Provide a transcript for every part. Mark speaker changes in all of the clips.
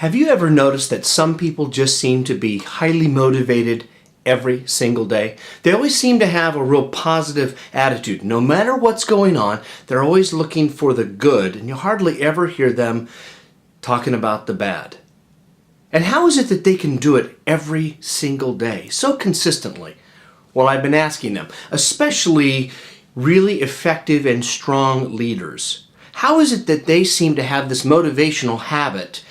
Speaker 1: Have you ever noticed that some people just seem to be highly motivated every single day? They always seem to have a real positive attitude. No matter what's going on, they're always looking for the good, and you hardly ever hear them talking about the bad. And how is it that they can do it every single day, so consistently? Well, I've been asking them, especially really effective and strong leaders. How is it that they seem to have this motivational habit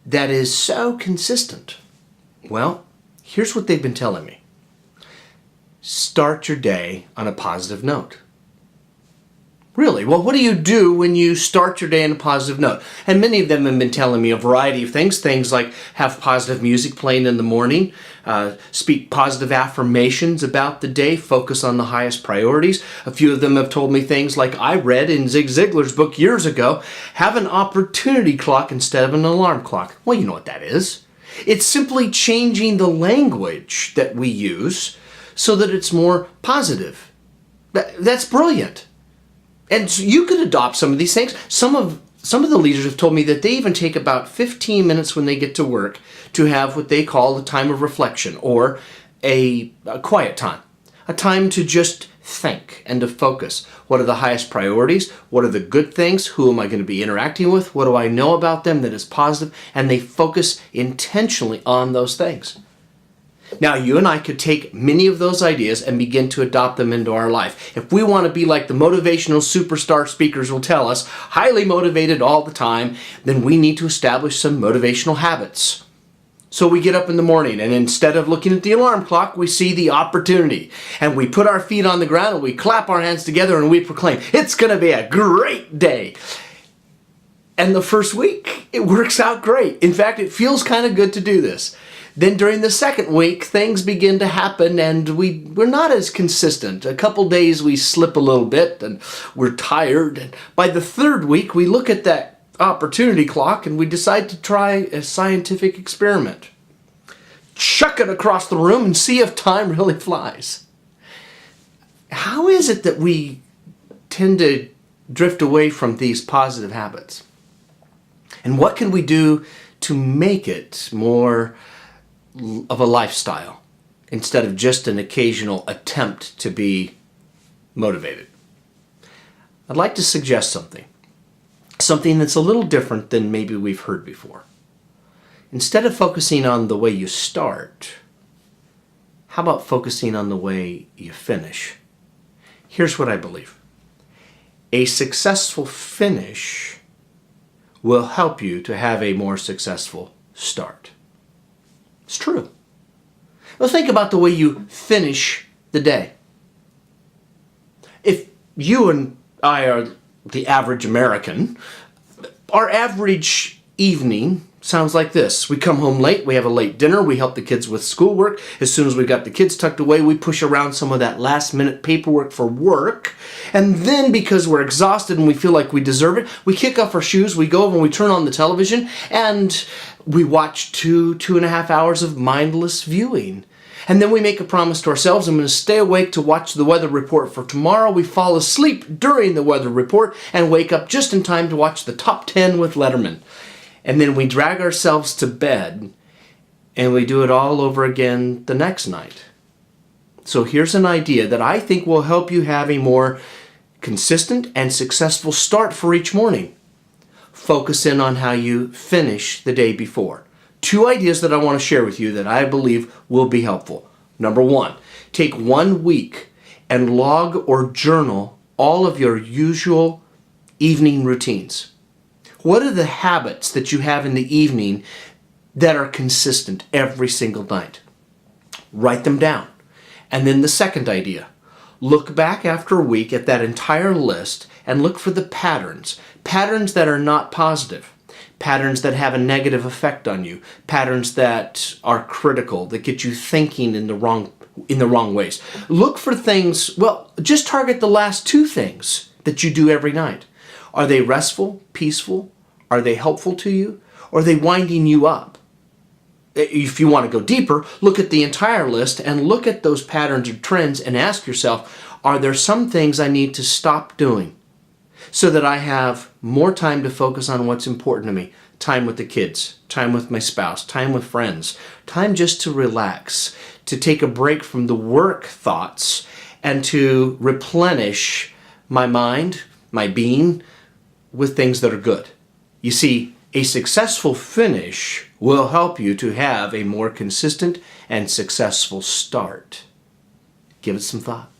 Speaker 1: that is so consistent? Well, here's what they've been telling me. Start your day on a positive note. Really? Well, what do you do when you start your day on a positive note? And many of them have been telling me a variety of things. Things like have positive music playing in the morning, speak positive affirmations about the day, focus on the highest priorities. A few of them have told me things like I read in Zig Ziglar's book years ago, have an opportunity clock instead of an alarm clock. Well, you know what that is. It's simply changing the language that we use so that it's more positive. That's brilliant. And so you could adopt some of these things. Some of the leaders have told me that they even take about 15 minutes when they get to work to have what they call a time of reflection, or a quiet time. A time to just think and to focus. What are the highest priorities? What are the good things? Who am I going to be interacting with? What do I know about them that is positive? And they focus intentionally on those things. Now, you and I could take many of those ideas and begin to adopt them into our life. If we want to be like the motivational superstar speakers will tell us, highly motivated all the time, then we need to establish some motivational habits. So we get up in the morning, and instead of looking at the alarm clock, we see the opportunity. And we put our feet on the ground, and we clap our hands together, and we proclaim, it's going to be a great day. And the first week, it works out great. In fact, it feels kind of good to do this. Then during the second week, things begin to happen and we're not as consistent. A couple days we slip a little bit and we're tired. And by the third week, we look at that opportunity clock and we decide to try a scientific experiment. Chuck it across the room and see if time really flies. How is it that we tend to drift away from these positive habits? And what can we do to make it more of a lifestyle instead of just an occasional attempt to be motivated? I'd like to suggest something that's a little different than maybe we've heard before. Instead of focusing on the way you start, how about focusing on the way you finish? Here's what I believe. A successful finish will help you to have a more successful start. It's true. Well, think about the way you finish the day. If you and I are the average American, our average evening sounds like this. We come home late, we have a late dinner, we help the kids with schoolwork. As soon as we got the kids tucked away, we push around some of that last minute paperwork for work. And then because we're exhausted and we feel like we deserve it, we kick off our shoes, we go over and we turn on the television and we watch 2.5 hours of mindless viewing. And then we make a promise to ourselves, I'm going to stay awake to watch the weather report for tomorrow. We fall asleep during the weather report and wake up just in time to watch the top 10 with Letterman. And then we drag ourselves to bed and we do it all over again the next night. So here's an idea that I think will help you have a more consistent and successful start for each morning. Focus in on how you finish the day before. 2 ideas that I want to share with you that I believe will be helpful. Number 1, take 1 week and log or journal all of your usual evening routines. What are the habits that you have in the evening that are consistent every single night? Write them down. And then the second idea, look back after a week at that entire list and look for the patterns. Patterns that are not positive. Patterns that have a negative effect on you. Patterns that are critical, that get you thinking in the wrong ways. Look for things, well, just target the last 2 things that you do every night. Are they restful, peaceful? Are they helpful to you? Or are they winding you up? If you want to go deeper, look at the entire list and look at those patterns or trends and ask yourself, are there some things I need to stop doing? so that I have more time to focus on what's important to me. Time with the kids, time with my spouse, time with friends, time just to relax, to take a break from the work thoughts and to replenish my mind, my being, with things that are good. You see, a successful finish will help you to have a more consistent and successful start. Give it some thought.